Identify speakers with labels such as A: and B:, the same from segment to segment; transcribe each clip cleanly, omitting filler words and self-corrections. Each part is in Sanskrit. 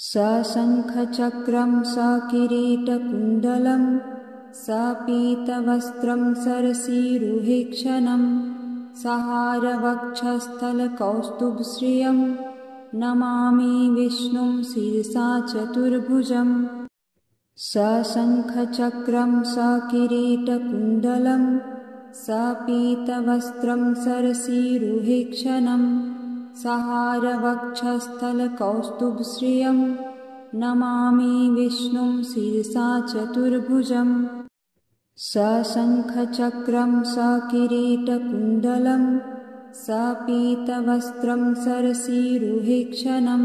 A: सशङ्खचक्रं सकिरीटकुण्डलं सपीतवस्त्रं सरसीरुहेक्षणं सहारवक्षस्थलकौस्तुभश्रियं नमामि विष्णुं शिरसा चतुर्भुजम् सशङ्खचक्रं सकिरीटकुण्डलं सपीतवस्त्रं सरसीरुहेक्षणं सहारवक्षस्थलकौस्तुभश्रियं नमामि विष्णुं शिरसा चतुर्भुजम् सशङ्खचक्रं सकिरीटकुण्डलं सपीतवस्त्रं सरसीरुहेक्षणं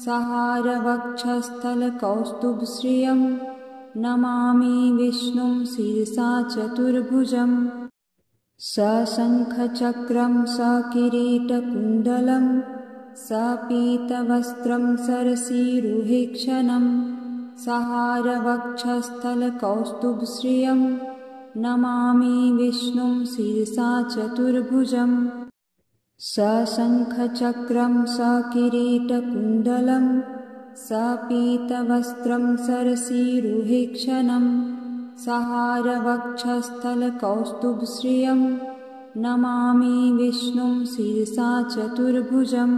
A: सहारवक्षस्थलकौस्तुभश्रियं नमामि विष्णुं शिरसा चतुर्भुजम् सशङ्खचक्रं सकिरीटकुण्डलं सपीतवस्त्रं सरसीरुहेक्षणं सहारवक्षस्थलकौस्तुभश्रियं नमामि विष्णुं शिरसा चतुर्भुजम् सशङ्खचक्रं सकिरीटकुण्डलं सपीतवस्त्रं सरसीरुहेक्षणं सहारवक्षस्थलकौस्तुभश्रियं नमामि विष्णुं शिरसा चतुर्भुजम्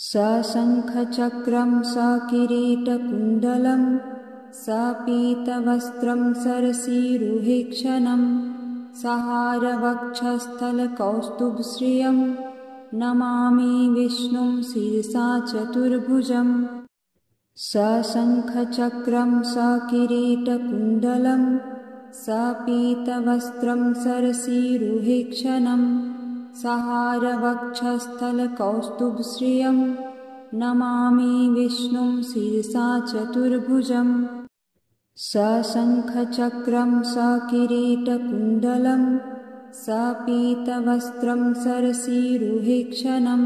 A: सशङ्खचक्रं सकिरीटकुण्डलं सपीतवस्त्रं सरसीरुहेक्षणं सहारवक्षस्थलकौस्तुभश्रियं नमामि विष्णुं शिरसा चतुर्भुजम् सशङ्खचक्रं सकिरीटकुण्डलं सपीतवस्त्रं सरसीरुहेक्षणं सहारवक्षस्थलकौस्तुभश्रियं नमामि विष्णुं शिरसा चतुर्भुजम् सशङ्खचक्रं सकिरीटकुण्डलं सपीतवस्त्रं सरसीरुहेक्षणं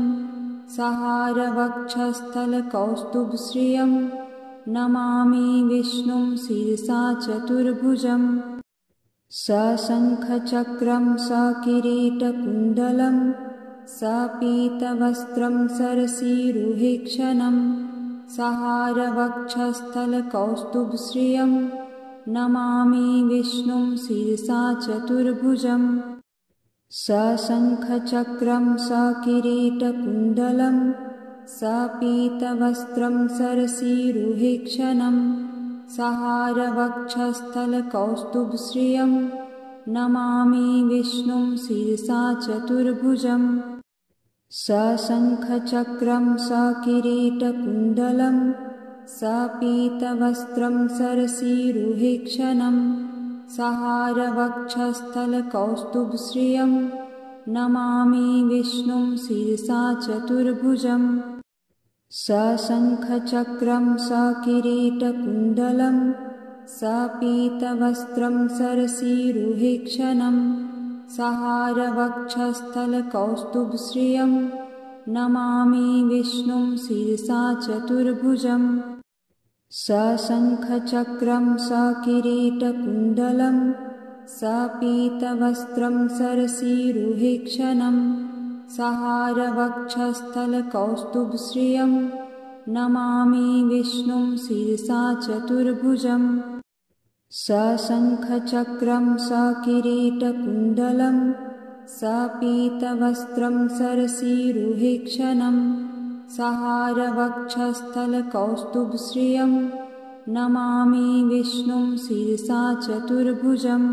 A: सहारवक्षस्थलकौस्तुभश्रियं नमामि विष्णुं शिरसा चतुर्भुजम् सशङ्खचक्रं सकिरीटकुण्डलं सपीतवस्त्रं सरसीरुहेक्षणं सहारवक्षस्थलकौस्तुभश्रियं नमामि विष्णुं शिरसा चतुर्भुजम् सशङ्खचक्रं सकिरीटकुण्डलं सपीतवस्त्रं सरसीरुहेक्षणं सहारवक्षस्थलकौस्तुभश्रियं नमामि विष्णुं शिरसा चतुर्भुजम् सशङ्खचक्रं सकिरीटकुण्डलं सपीतवस्त्रं सरसीरुहेक्षणं सहारवक्षस्थलकौस्तुभश्रियं नमामि विष्णुं शिरसा चतुर्भुजम् सशङ्खचक्रं सकिरीटकुण्डलं सपीतवस्त्रं सरसीरुहेक्षणं सहारवक्षस्थलकौस्तुभश्रियं नमामि विष्णुं शिरसा चतुर्भुजम् सशङ्खचक्रं सकिरीटकुण्डलं सपीतवस्त्रं सरसीरुहेक्षणं सहारवक्षस्थलकौस्तुभश्रियं नमामि विष्णुं शिरसा चतुर्भुजम् सशङ्खचक्रं सकिरीटकुण्डलं सपीतवस्त्रं सरसीरुहेक्षणं सहारवक्षस्थलकौस्तुभश्रियं नमामि विष्णुं शिरसा चतुर्भुजम्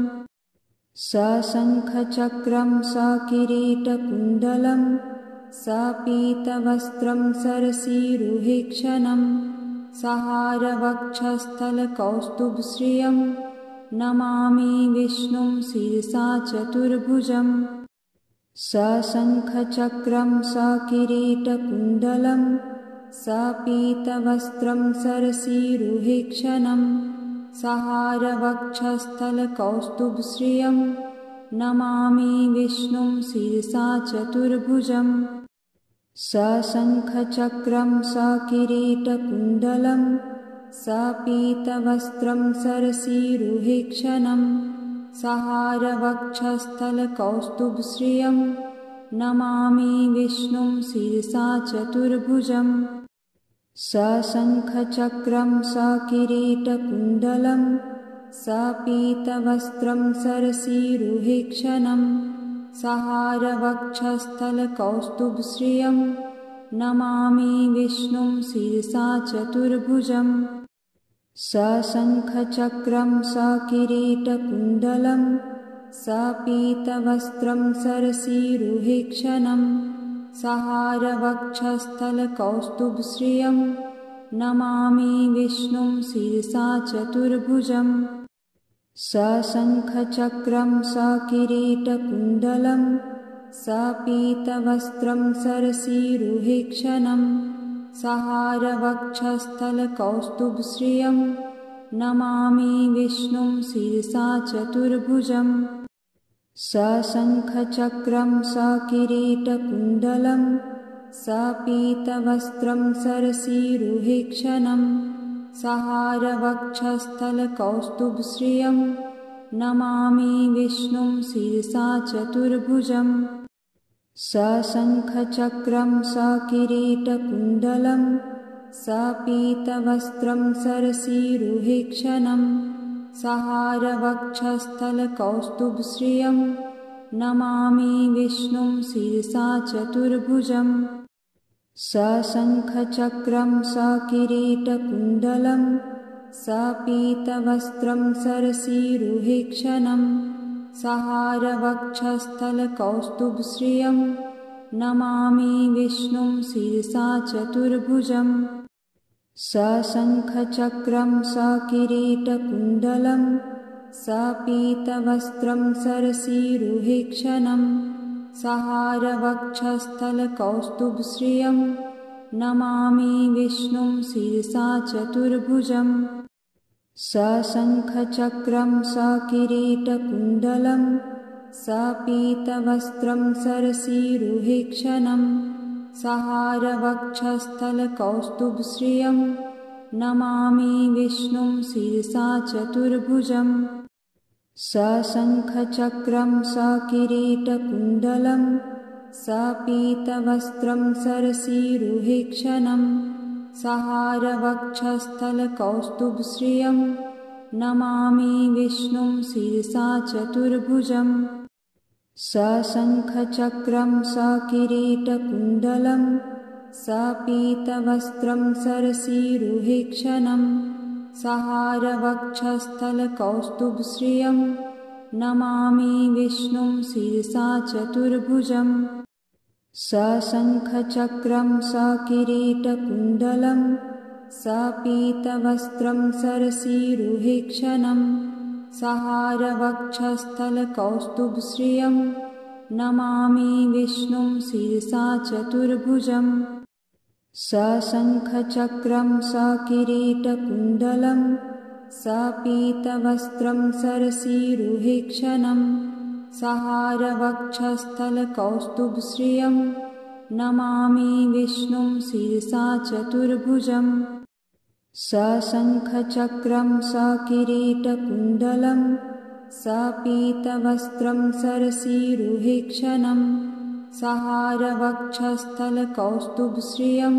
A: सशङ्खचक्रं सकिरीटकुण्डलं सपीतवस्त्रं सरसीरुहेक्षणं सहारवक्षस्थलकौस्तुभश्रियं नमामि विष्णुं शिरसा चतुर्भुजम् सशङ्खचक्रं सकिरीटकुण्डलं सपीतवस्त्रं सरसीरुहेक्षणं सहारवक्षस्थलकौस्तुभश्रियं नमामि विष्णुं शिरसा चतुर्भुजम् सशङ्खचक्रं सकिरीटकुण्डलं सपीतवस्त्रं सरसीरुहेक्षणं सहारवक्षस्थलकौस्तुभश्रियं नमामि विष्णुं शिरसा चतुर्भुजम् सशङ्खचक्रं सकिरीटकुण्डलं सपीतवस्त्रं सरसीरुहेक्षणं सहारवक्षस्थलकौस्तुभश्रियं नमामि विष्णुं शिरसा चतुर्भुजम् सशङ्खचक्रं सकिरीटकुण्डलं सपीतवस्त्रं सरसीरुहेक्षणं सहारवक्षस्थलकौस्तुभश्रियं नमामि विष्णुं शिरसा चतुर्भुजम् सशङ्खचक्रं सकिरीटकुण्डलं सपीतवस्त्रं सरसीरुहेक्षणं सहारवक्षस्थलकौस्तुभश्रियं नमामि विष्णुं शिरसा चतुर्भुजम् सशङ्खचक्रं सकिरीटकुण्डलं सपीतवस्त्रं सरसीरुहेक्षणं सहारवक्षस्थलकौस्तुभश्रियं नमामि विष्णुं शिरसा चतुर्भुजम् सशङ्खचक्रं सकिरीटकुण्डलं सपीतवस्त्रं सरसीरुहेक्षणं सहारवक्षस्थलकौस्तुभश्रियं नमामि विष्णुं शिरसा चतुर्भुजम् सशङ्खचक्रं सकिरीटकुण्डलं सपीतवस्त्रं सरसीरुहेक्षणं सहारवक्षस्थलकौस्तुभश्रियं नमामि विष्णुं शिरसा चतुर्भुजम् सशङ्खचक्रं सकिरीटकुण्डलं सपीतवस्त्रं सरसीरुहेक्षणं सहारवक्षस्थलकौस्तुभश्रियं नमामि विष्णुं शिरसा चतुर्भुजम् सशङ्खचक्रं सकिरीटकुण्डलं सपीतवस्त्रं सरसीरुहेक्षणं सहारवक्षस्थलकौस्तुभश्रियं नमामि विष्णुं शिरसा चतुर्भुजम् सशङ्खचक्रं सकिरीटकुण्डलं सपीतवस्त्रं सरसीरुहेक्षणं सहारवक्षस्थलकौस्तुभश्रियं नमामि विष्णुं शिरसा चतुर्भुजम् सशङ्खचक्रं सकिरीटकुण्डलं सपीतवस्त्रं सरसीरुहेक्षणं सहारवक्षस्थलकौस्तुभश्रियं नमामि विष्णुं शिरसा चतुर्भुजम् सशङ्खचक्रं सकिरीटकुण्डलं सपीतवस्त्रं सरसीरुहेक्षणं सहारवक्षस्थलकौस्तुभश्रियं नमामि विष्णुं शिरसा चतुर्भुजम् सशङ्खचक्रं सकिरीटकुण्डलं सपीतवस्त्रं सरसीरुहेक्षणं सहारवक्षस्थलकौस्तुभश्रियं नमामि विष्णुं शिरसा चतुर्भुजम् सशङ्खचक्रं सकिरीटकुण्डलं सपीतवस्त्रं सरसीरुहेक्षणं सहारवक्षस्थलकौस्तुभश्रियं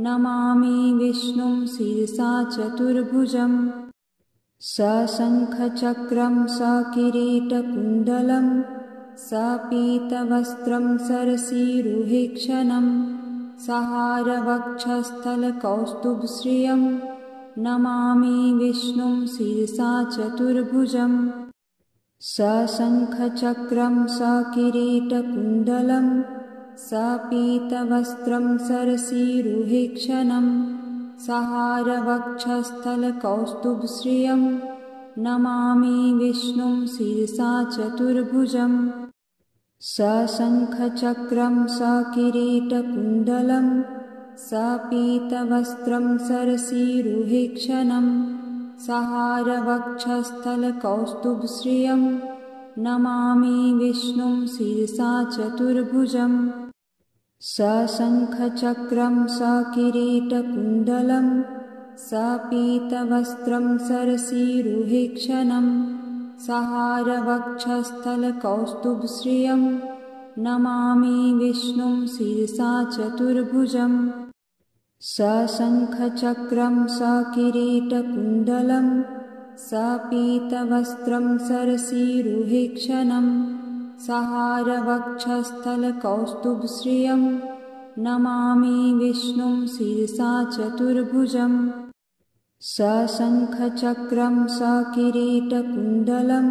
A: नमामि विष्णुं शिरसा चतुर्भुजम् सशङ्खचक्रं सकिरीटकुण्डलं सपीतवस्त्रं सरसीरुहेक्षणं सहारवक्षस्थलकौस्तुभश्रियं नमामि विष्णुं शिरसा चतुर्भुजम् सशङ्खचक्रं सकिरीटकुण्डलं सपीतवस्त्रं सरसीरुहेक्षणं सहारवक्षस्थलकौस्तुभश्रियं नमामि विष्णुं शिरसा चतुर्भुजम् सशङ्खचक्रं सकिरीटकुण्डलं सपीतवस्त्रं सरसीरुहेक्षणं सहारवक्षस्थलकौस्तुभश्रियं नमामि विष्णुं शिरसा चतुर्भुजम् सशङ्खचक्रं सकिरीटकुण्डलं सपीतवस्त्रं सरसीरुहेक्षणं सहारवक्षस्थलकौस्तुभश्रियं नमामि विष्णुं शिरसा चतुर्भुजम् सशङ्खचक्रं सकिरीटकुण्डलं सपीतवस्त्रं सरसीरुहेक्षणं सहारवक्षस्थलकौस्तुभश्रियं नमामि विष्णुं शिरसा चतुर्भुजम् सशङ्खचक्रं सकिरीटकुण्डलं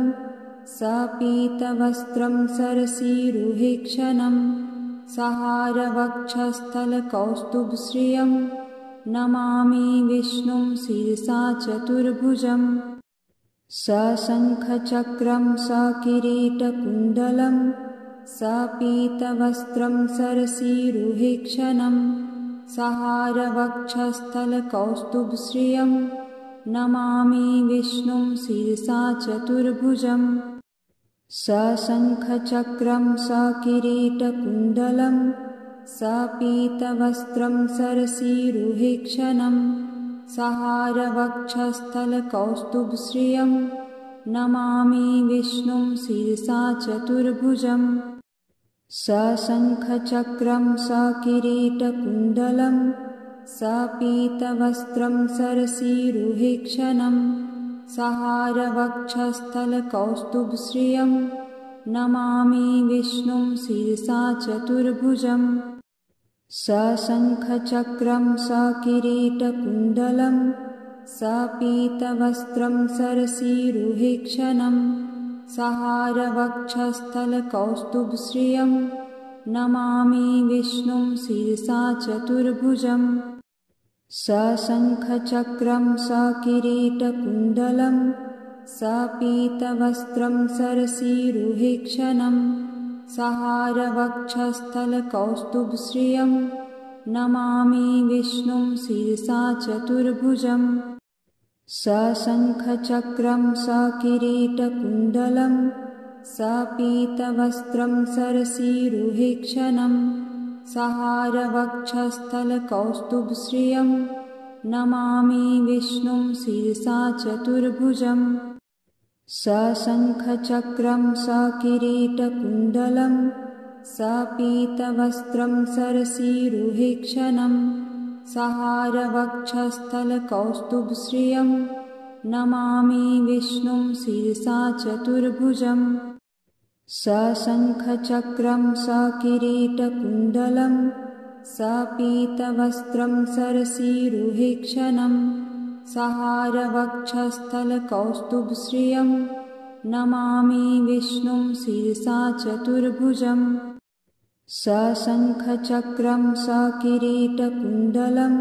A: सपीतवस्त्रं सरसीरुहेक्षणं सहारवक्षस्थलकौस्तुभश्रियं नमामि विष्णुं शिरसा चतुर्भुजम् सशङ्खचक्रं सकिरीटकुण्डलं सपीतवस्त्रं सरसीरुहेक्षणं सहारवक्षस्थलकौस्तुभश्रियं नमामि विष्णुं शिरसा चतुर्भुजम् सशङ्खचक्रं सकिरीटकुण्डलं सपीतवस्त्रं सरसीरुहेक्षणं सहारवक्षस्थलकौस्तुभश्रियं नमामि विष्णुं शिरसा चतुर्भुजम् सशङ्खचक्रं सकिरीटकुण्डलं सपीतवस्त्रं सरसीरुहेक्षणं सहारवक्षस्थलकौस्तुभश्रियं नमामि विष्णुं शिरसा चतुर्भुजम् सशङ्खचक्रं सकिरीटकुण्डलं सपीतवस्त्रं सरसीरुहेक्षणं सहारवक्षस्थलकौस्तुभश्रियं नमामि विष्णुं शिरसा चतुर्भुजम् सशङ्खचक्रं सकिरीटकुण्डलं सपीतवस्त्रं सरसीरुहेक्षणं सहारवक्षस्थलकौस्तुभश्रियं नमामि विष्णुं शिरसा चतुर्भुजम् सशङ्खचक्रं सकिरीटकुण्डलं सपीतवस्त्रं सरसीरुहेक्षणं सहारवक्षस्थलकौस्तुभश्रियं नमामि विष्णुं शिरसा चतुर्भुजम् सशङ्खचक्रं सकिरीटकुण्डलं सपीतवस्त्रं सरसीरुहेक्षणं सहारवक्षस्थलकौस्तुभश्रियं नमामि विष्णुं शिरसा चतुर्भुजम् सशङ्खचक्रं सकिरीटकुण्डलं सपीतवस्त्रं सरसीरुहेक्षणं सहारवक्षस्थलकौस्तुभश्रियं नमामि विष्णुं शिरसा चतुर्भुजम् सशङ्खचक्रं सकिरीटकुण्डलं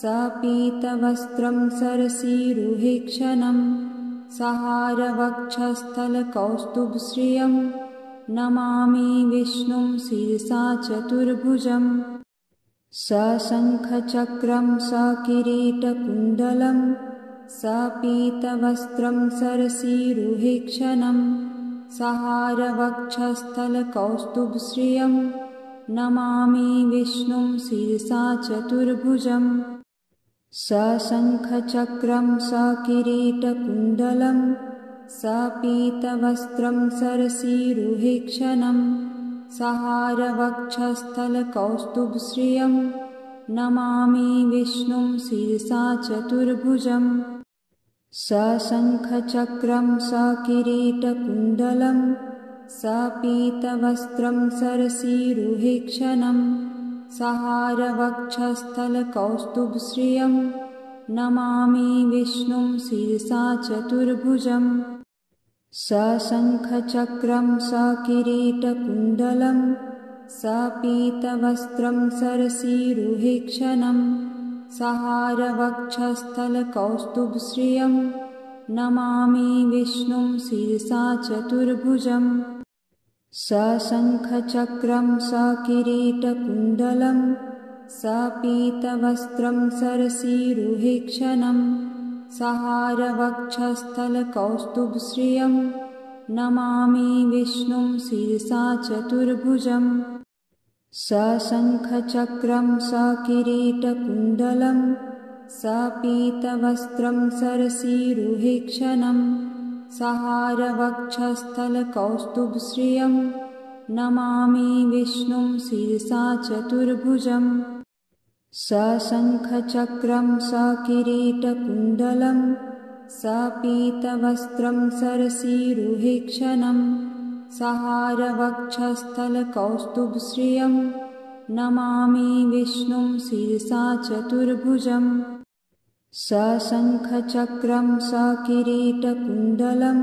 A: सपीतवस्त्रं सरसीरुहेक्षणं सहारवक्षस्थलकौस्तुभश्रियं नमामि विष्णुं शिरसा चतुर्भुजम् सशङ्खचक्रं सकिरीटकुण्डलं सपीतवस्त्रं सरसीरुहेक्षणं सहारवक्षस्थलकौस्तुभश्रियं नमामि विष्णुं शिरसा चतुर्भुजम् सशङ्खचक्रं सकिरीटकुण्डलं सपीतवस्त्रं सरसीरुहेक्षणं सहारवक्षस्थलकौस्तुभश्रियं नमामि विष्णुं शिरसा चतुर्भुजम् सशङ्खचक्रं सकिरीटकुण्डलं सपीतवस्त्रं सरसीरुहेक्षणं सहारवक्षस्थलकौस्तुभश्रियं नमामि विष्णुं शिरसा चतुर्भुजम् सशङ्खचक्रं सकिरीटकुण्डलं सपीतवस्त्रं सरसीरुहेक्षणं सहारवक्षस्थलकौस्तुभश्रियं नमामि विष्णुं शिरसा चतुर्भुजम् सशङ्खचक्रं सकिरीटकुण्डलं सपीतवस्त्रं सरसीरुहेक्षणं सहारवक्षस्थलकौस्तुभश्रियं नमामि विष्णुं शिरसा चतुर्भुजम् सशङ्खचक्रं सकिरीटकुण्डलं सपीतवस्त्रं सरसीरुहेक्षणं सहारवक्षस्थलकौस्तुभश्रियं नमामि विष्णुं शिरसा चतुर्भुजम् सशङ्खचक्रं सकिरीटकुण्डलं सपीतवस्त्रं सरसीरुहेक्षणं सहारवक्षस्थलकौस्तुभश्रियं नमामि विष्णुं शिरसा चतुर्भुजम् सशङ्खचक्रं सकिरीटकुण्डलं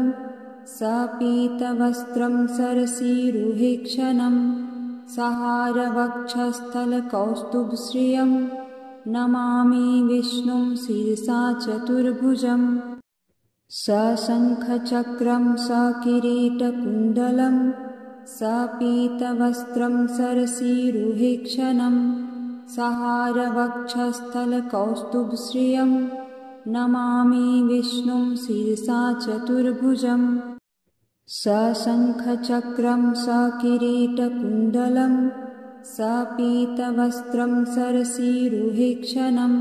A: सपीतवस्त्रं सरसीरुहेक्षणं सहारवक्षस्थलकौस्तुभश्रियं नमामि विष्णुं शिरसा चतुर्भुजम् सशङ्खचक्रं सकिरीटकुण्डलं सपीतवस्त्रं सरसीरुहेक्षणं सहारवक्षस्थलकौस्तुभश्रियं नमामि विष्णुं शिरसा चतुर्भुजम् सशङ्खचक्रं सकिरीटकुण्डलं सपीतवस्त्रं सरसीरुहेक्षणं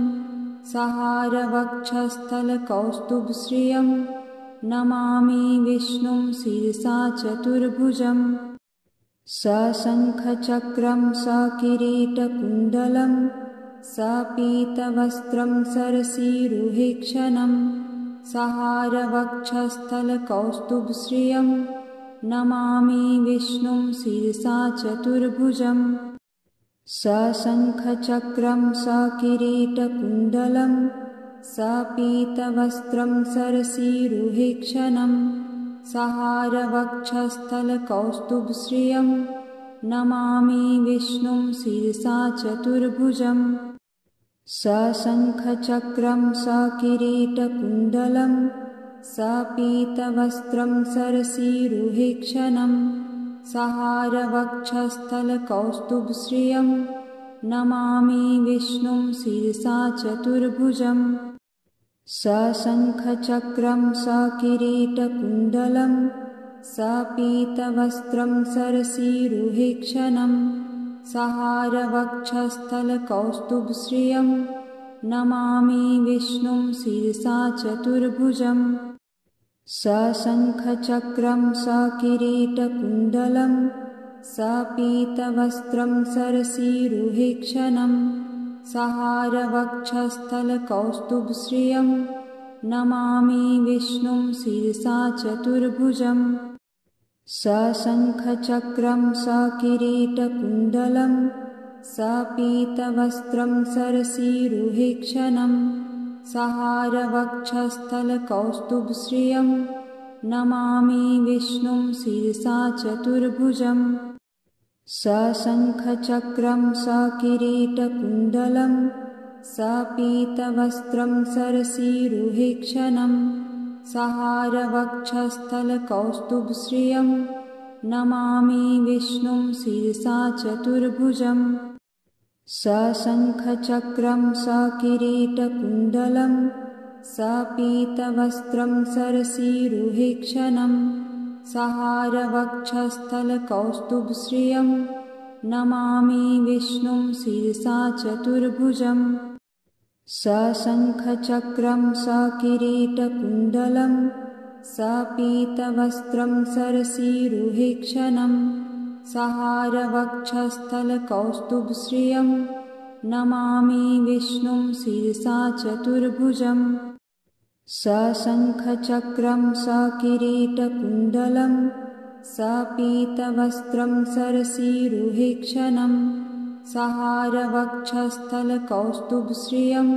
A: सहारवक्षस्थलकौस्तुभश्रियं नमामि विष्णुं शिरसा चतुर्भुजम् सशङ्खचक्रं सकिरीटकुण्डलं सपीतवस्त्रं सरसीरुहेक्षणं सहारवक्षस्थलकौस्तुभश्रियं नमामि विष्णुं शिरसा चतुर्भुजम् सशङ्खचक्रं सकिरीटकुण्डलं सपीतवस्त्रं सरसीरुहेक्षणं सहारवक्षस्थलकौस्तुभश्रियं नमामि विष्णुं शिरसा चतुर्भुजम् सशङ्खचक्रं सकिरीटकुण्डलं सपीतवस्त्रं सरसीरुहेक्षणं सहारवक्षस्थलकौस्तुभश्रियं नमामि विष्णुं शिरसा चतुर्भुजम् सशङ्खचक्रं सकिरीटकुण्डलं सपीतवस्त्रं सरसीरुहेक्षणं सहारवक्षस्थलकौस्तुभश्रियं नमामि विष्णुं शिरसा चतुर्भुजम् सशङ्खचक्रं सकिरीटकुण्डलं सपीतवस्त्रं सरसीरुहेक्षणं सहारवक्षस्थलकौस्तुभश्रियं नमामि विष्णुं शिरसा चतुर्भुजम् सशङ्खचक्रं सकिरीटकुण्डलं सपीतवस्त्रं सरसीरुहेक्षणं सहारवक्षस्थलकौस्तुभश्रियं नमामि विष्णुं शिरसा चतुर्भुजम् सशङ्खचक्रं सकिरीटकुण्डलं सपीतवस्त्रं सरसीरुहेक्षणं सहारवक्षस्थलकौस्तुभश्रियं नमामि विष्णुं शिरसा चतुर्भुजम् सशङ्खचक्रं सकिरीटकुण्डलं सपीतवस्त्रं सरसीरुहेक्षणं सहारवक्षस्थलकौस्तुभश्रियं नमामि विष्णुं शिरसा चतुर्भुजम् सशङ्खचक्रं सकिरीटकुण्डलं सपीतवस्त्रं सरसीरुहेक्षणं सहारवक्षस्थलकौस्तुभश्रियं नमामि विष्णुं शिरसा चतुर्भुजम् सशङ्खचक्रं सकिरीटकुण्डलं सपीतवस्त्रं सरसीरुहेक्षणं सहारवक्षस्थलकौस्तुभश्रियं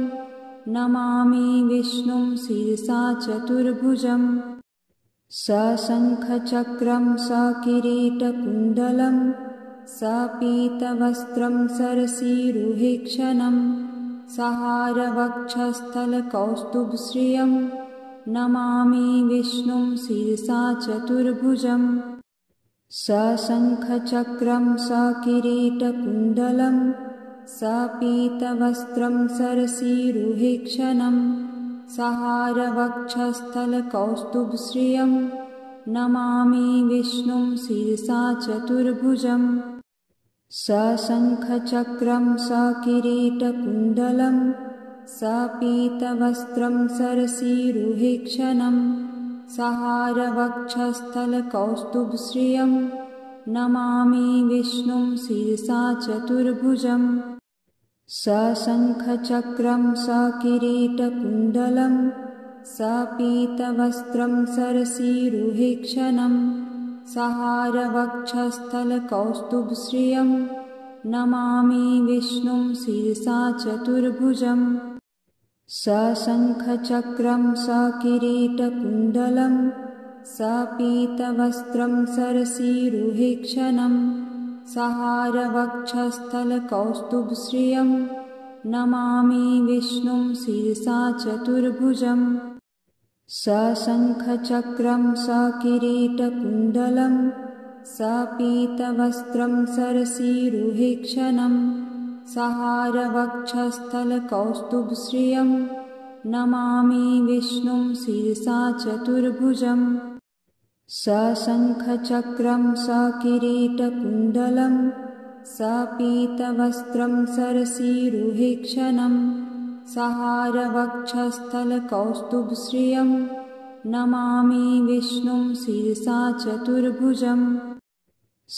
A: नमामि विष्णुं शिरसा चतुर्भुजम् सशङ्खचक्रं सकिरीटकुण्डलं सपीतवस्त्रं सरसीरुहेक्षणं सहारवक्षस्थलकौस्तुभश्रियं नमामि विष्णुं शिरसा चतुर्भुजम् सशङ्खचक्रं सकिरीटकुण्डलं सपीतवस्त्रं सरसीरुहेक्षणं सहारवक्षस्थलकौस्तुभश्रियं नमामि विष्णुं शिरसा चतुर्भुजम् सशङ्खचक्रं सकिरीटकुण्डलं सपीतवस्त्रं सरसीरुहेक्षणं सहारवक्षस्थलकौस्तुभश्रियं नमामि विष्णुं शिरसा चतुर्भुजम् सशङ्खचक्रं सकिरीटकुण्डलं सपीतवस्त्रं सरसीरुहेक्षणं सहारवक्षस्थलकौस्तुभश्रियं नमामि विष्णुं शिरसा चतुर्भुजम् सशङ्खचक्रं सकिरीटकुण्डलं सपीतवस्त्रं सरसीरुहेक्षणं सहारवक्षस्थलकौस्तुभश्रियं नमामि विष्णुं शिरसा चतुर्भुजम् सशङ्खचक्रं सकिरीटकुण्डलं सपीतवस्त्रं सरसीरुहेक्षणं सहारवक्षस्थलकौस्तुभश्रियं नमामि विष्णुं शिरसा चतुर्भुजम् सशङ्खचक्रं सकिरीटकुण्डलं सपीतवस्त्रं सरसीरुहेक्षणं सहारवक्षस्थलकौस्तुभश्रियं नमामि विष्णुं शिरसा चतुर्भुजम्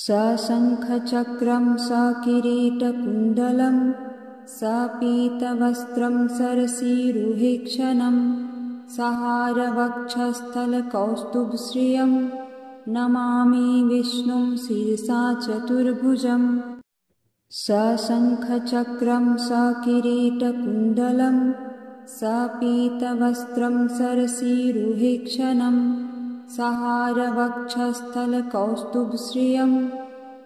A: सशङ्खचक्रं सकिरीटकुण्डलं सपीतवस्त्रं सरसीरुहेक्षणं सहारवक्षस्थलकौस्तुभश्रियं नमामि विष्णुं शिरसा चतुर्भुजम् सशङ्खचक्रं सकिरीटकुण्डलं सपीतवस्त्रं सरसीरुहेक्षणं सहारवक्षस्थलकौस्तुभश्रियं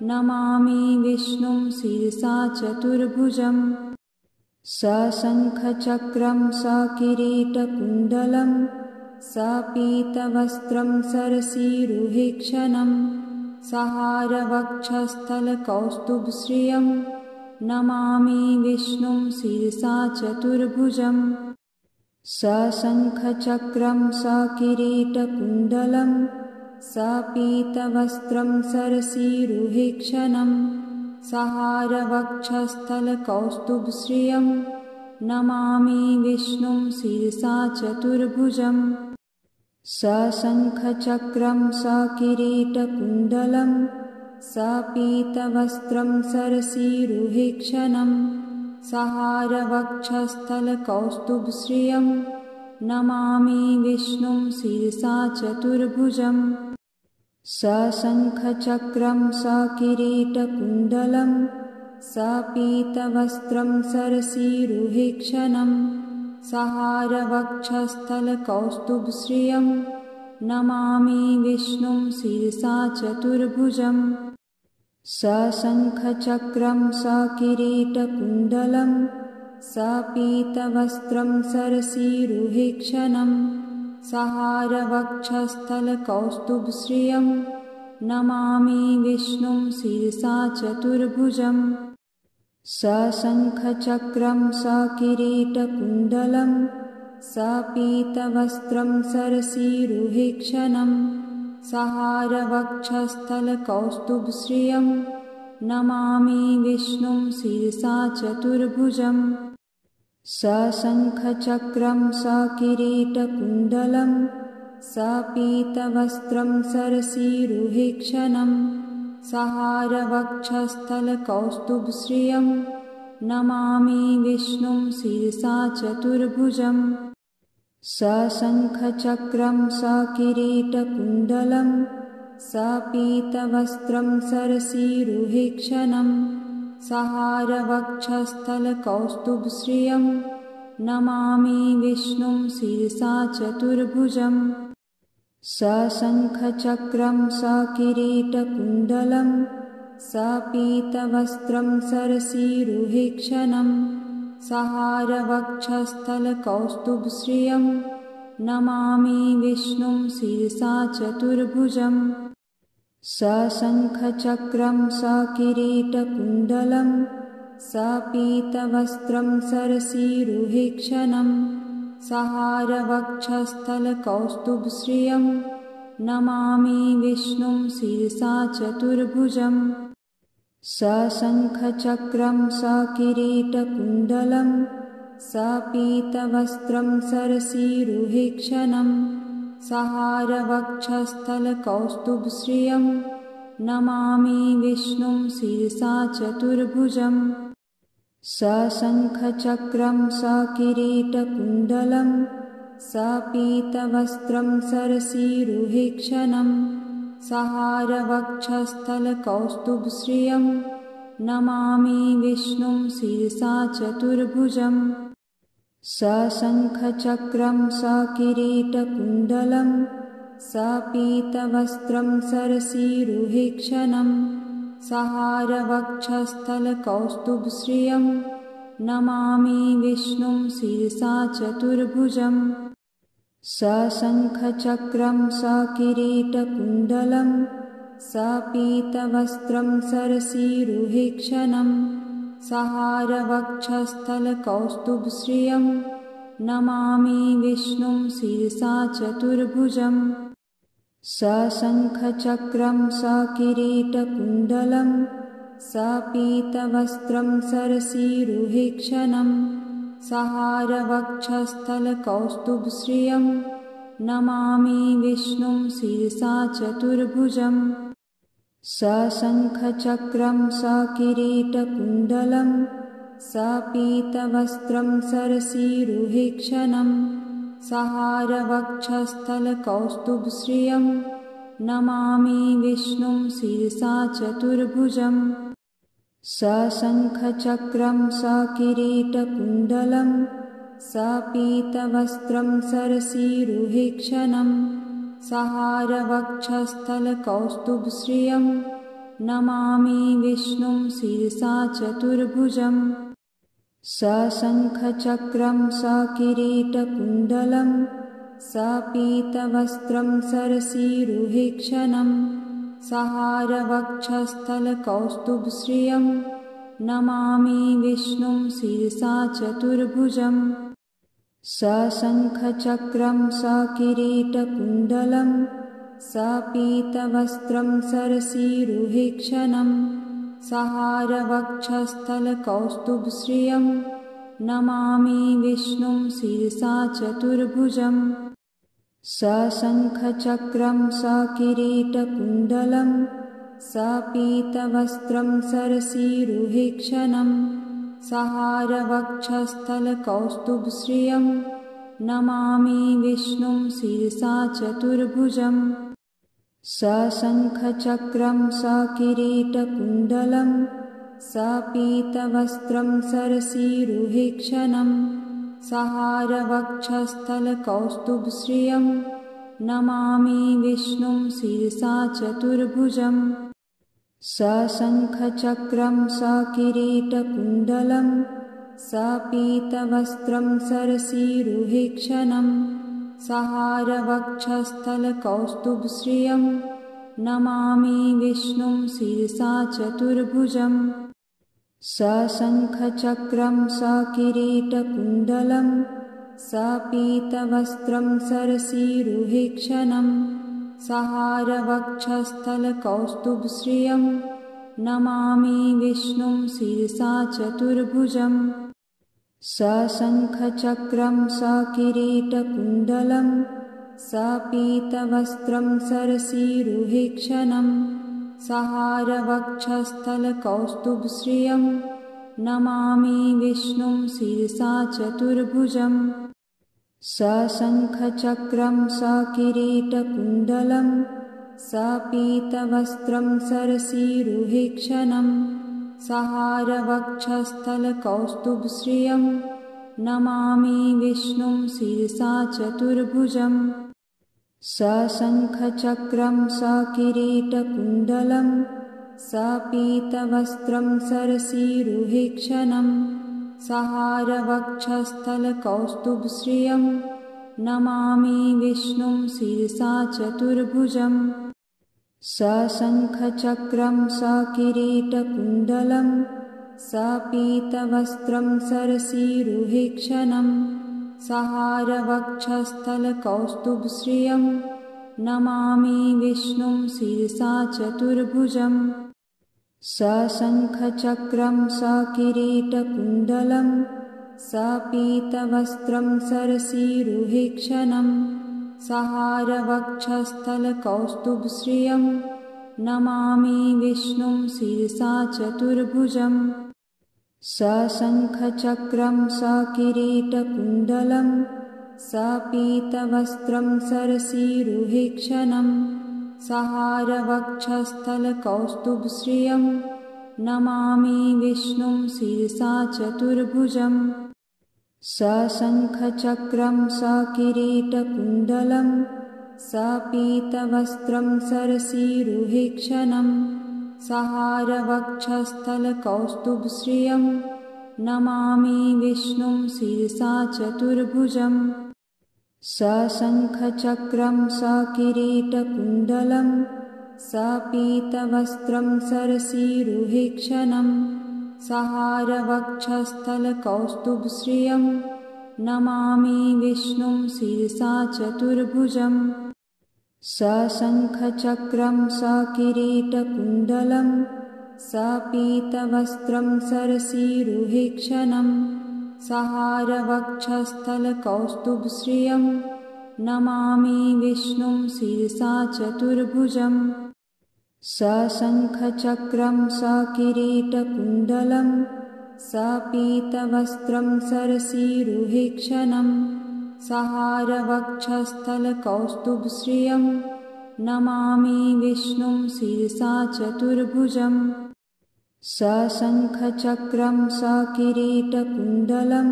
A: नमामि विष्णुं शिरसा चतुर्भुजम् सशङ्खचक्रं सकिरीटकुण्डलं सपीतवस्त्रं सरसीरुहेक्षणं सहारवक्षस्थलकौस्तुभश्रियं नमामि विष्णुं शिरसा चतुर्भुजम् सशङ्खचक्रं सकिरीटकुण्डलं सपीतवस्त्रं सरसीरुहेक्षणं सहारवक्षस्थलकौस्तुभश्रियं नमामि विष्णुं शिरसा चतुर्भुजम् सशङ्खचक्रं सकिरीटकुण्डलं सपीतवस्त्रं सरसीरुहेक्षणं सहारवक्षस्थलकौस्तुभश्रियं नमामि विष्णुं शिरसा चतुर्भुजम् सशङ्खचक्रं सकिरीटकुण्डलं सपीतवस्त्रं सरसीरुहेक्षणं सहारवक्षस्थलकौस्तुभश्रियं नमामि विष्णुं शिरसा चतुर्भुजम् सशङ्खचक्रं सकिरीटकुण्डलं सपीतवस्त्रं सरसीरुहेक्षणं सहारवक्षस्थलकौस्तुभश्रियं नमामि विष्णुं शिरसा चतुर्भुजम् सशङ्खचक्रं सकिरीटकुण्डलं सपीतवस्त्रं सरसीरुहेक्षणं सहारवक्षस्थलकौस्तुभश्रियं नमामि विष्णुं शिरसा चतुर्भुजम् सशङ्खचक्रं सकिरीटकुण्डलं सपीतवस्त्रं सरसीरुहेक्षणं सहारवक्षस्थलकौस्तुभश्रियं नमामि विष्णुं शिरसा चतुर्भुजम् सशङ्खचक्रं सकिरीटकुण्डलं सपीतवस्त्रं सरसीरुहेक्षणं सहारवक्षस्थलकौस्तुभश्रियं नमामि विष्णुं शिरसा चतुर्भुजम् सशङ्खचक्रं सकिरीटकुण्डलं सपीतवस्त्रं सरसीरुहेक्षणं सहारवक्षस्थलकौस्तुभश्रियं नमामि विष्णुं शिरसा चतुर्भुजम् सशङ्खचक्रं सकिरीटकुण्डलं सपीतवस्त्रं सरसीरुहेक्षणं सहारवक्षस्थलकौस्तुभश्रियं नमामि विष्णुं शिरसा चतुर्भुजम् सशङ्खचक्रं सकिरीटकुण्डलं सपीतवस्त्रं सरसीरुहेक्षणं सहारवक्षस्थलकौस्तुभश्रियं नमामि विष्णुं शिरसा चतुर्भुजम् सशङ्खचक्रं सकिरीटकुण्डलं सपीतवस्त्रं सरसीरुहेक्षणं सहारवक्षस्थलकौस्तुभश्रियं नमामि विष्णुं शिरसा चतुर्भुजम् सशङ्खचक्रं सकिरीटकुण्डलं सपीतवस्त्रं सरसीरुहेक्षणं सहारवक्षस्थलकौस्तुभश्रियं नमामि विष्णुं शिरसा चतुर्भुजम् सशङ्खचक्रं सकिरीटकुण्डलं सपीतवस्त्रं सरसीरुहेक्षणं सहारवक्षस्थलकौस्तुभश्रियं नमामि विष्णुं शिरसा चतुर्भुजम् सशङ्खचक्रं सकिरीटकुण्डलं सपीतवस्त्रं सरसीरुहेक्षणं सहारवक्षस्थलकौस्तुभश्रियं नमामि विष्णुं शिरसा चतुर्भुजम् सशङ्खचक्रं सकिरीटकुण्डलं सपीतवस्त्रं सरसीरुहेक्षणं सहारवक्षस्थलकौस्तुभश्रियं नमामि विष्णुं शिरसा चतुर्भुजम् सशङ्खचक्रं सकिरीटकुण्डलं सपीतवस्त्रं सरसीरुहेक्षणं सहारवक्षस्थलकौस्तुभश्रियं नमामि विष्णुं शिरसा चतुर्भुजम् सशङ्खचक्रं सकिरीटकुण्डलं सपीतवस्त्रं सरसीरुहेक्षणं सहारवक्षस्थलकौस्तुभश्रियं नमामि विष्णुं शिरसा चतुर्भुजम् सशङ्खचक्रं सकिरीटकुण्डलं सपीतवस्त्रं सरसीरुहेक्षणं सहारवक्षस्थलकौस्तुभश्रियं नमामि विष्णुं शिरसा चतुर्भुजम् सशङ्खचक्रं सकिरीटकुण्डलं सपीतवस्त्रं सरसीरुहेक्षणं सहारवक्षस्थलकौस्तुभश्रियं नमामि विष्णुं शिरसा चतुर्भुजम् सशङ्खचक्रं सकिरीटकुण्डलं सपीतवस्त्रं सरसीरुहेक्षणं सहारवक्षस्थलकौस्तुभश्रियं नमामि विष्णुं शिरसा चतुर्भुजम् सशङ्खचक्रं सकिरीटकुण्डलं सपीतवस्त्रं सरसीरुहेक्षणं सहारवक्षस्थलकौस्तुभश्रियं नमामि विष्णुं शिरसा चतुर्भुजम् सशङ्खचक्रं सकिरीटकुण्डलं सपीतवस्त्रं सरसीरुहेक्षणं सहारवक्षस्थलकौस्तुभश्रियं नमामि विष्णुं शिरसा चतुर्भुजम् सशङ्खचक्रं सकिरीटकुण्डलं सपीतवस्त्रं सरसीरुहेक्षणं सहारवक्षस्थलकौस्तुभश्रियं नमामि विष्णुं शिरसा चतुर्भुजम् सशङ्खचक्रं सकिरीटकुण्डलं सपीतवस्त्रं सरसीरुहेक्षणं सहारवक्षस्थलकौस्तुभश्रियं नमामि विष्णुं शिरसा चतुर्भुजम् सशङ्खचक्रं सकिरीटकुण्डलं सपीतवस्त्रं सरसीरुहेक्षणं सहारवक्षस्थलकौस्तुभश्रियं नमामि विष्णुं शिरसा चतुर्भुजम् सशङ्खचक्रं सकिरीटकुण्डलं सपीतवस्त्रं सरसीरुहेक्षणं सहारवक्षस्थलकौस्तुभश्रियं नमामि विष्णुं शिरसा चतुर्भुजम् सशङ्खचक्रं सकिरीटकुण्डलं सपीतवस्त्रं सरसीरुहेक्षणं सहारवक्षस्थलकौस्तुभश्रियं नमामि विष्णुं शिरसा चतुर्भुजम् सशङ्खचक्रं सकिरीटकुण्डलं सपीतवस्त्रं सरसीरुहेक्षणं सहारवक्षस्थलकौस्तुभश्रियं नमामि विष्णुं शिरसा चतुर्भुजम् सशङ्खचक्रं सकिरीटकुण्डलं सपीतवस्त्रं सरसीरुहेक्षणं सहारवक्षस्थलकौस्तुभश्रियं नमामि विष्णुं शिरसा चतुर्भुजम् सशङ्खचक्रं सकिरीटकुण्डलं सपीतवस्त्रं सरसीरुहेक्षणं सहारवक्षस्थलकौस्तुभश्रियं नमामि विष्णुं शिरसा चतुर्भुजम् सशङ्खचक्रं सकिरीटकुण्डलं सपीतवस्त्रं सरसीरुहेक्षणं सहारवक्षस्थलकौस्तुभश्रियं नमामि विष्णुं शिरसा चतुर्भुजम् सशङ्खचक्रं सकिरीटकुण्डलं सपीतवस्त्रं सरसीरुहेक्षणं सहारवक्षस्थलकौस्तुभश्रियं नमामि विष्णुं शिरसा चतुर्भुजम् सशङ्खचक्रं सकिरीटकुण्डलं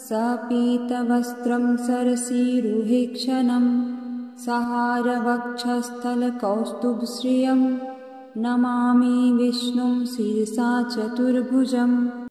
A: सपीतवस्त्रं सरसीरुहेक्षणं सहारवक्षस्थलकौस्तुभश्रियं नमामि विष्णुं शिरसा चतुर्भुजम्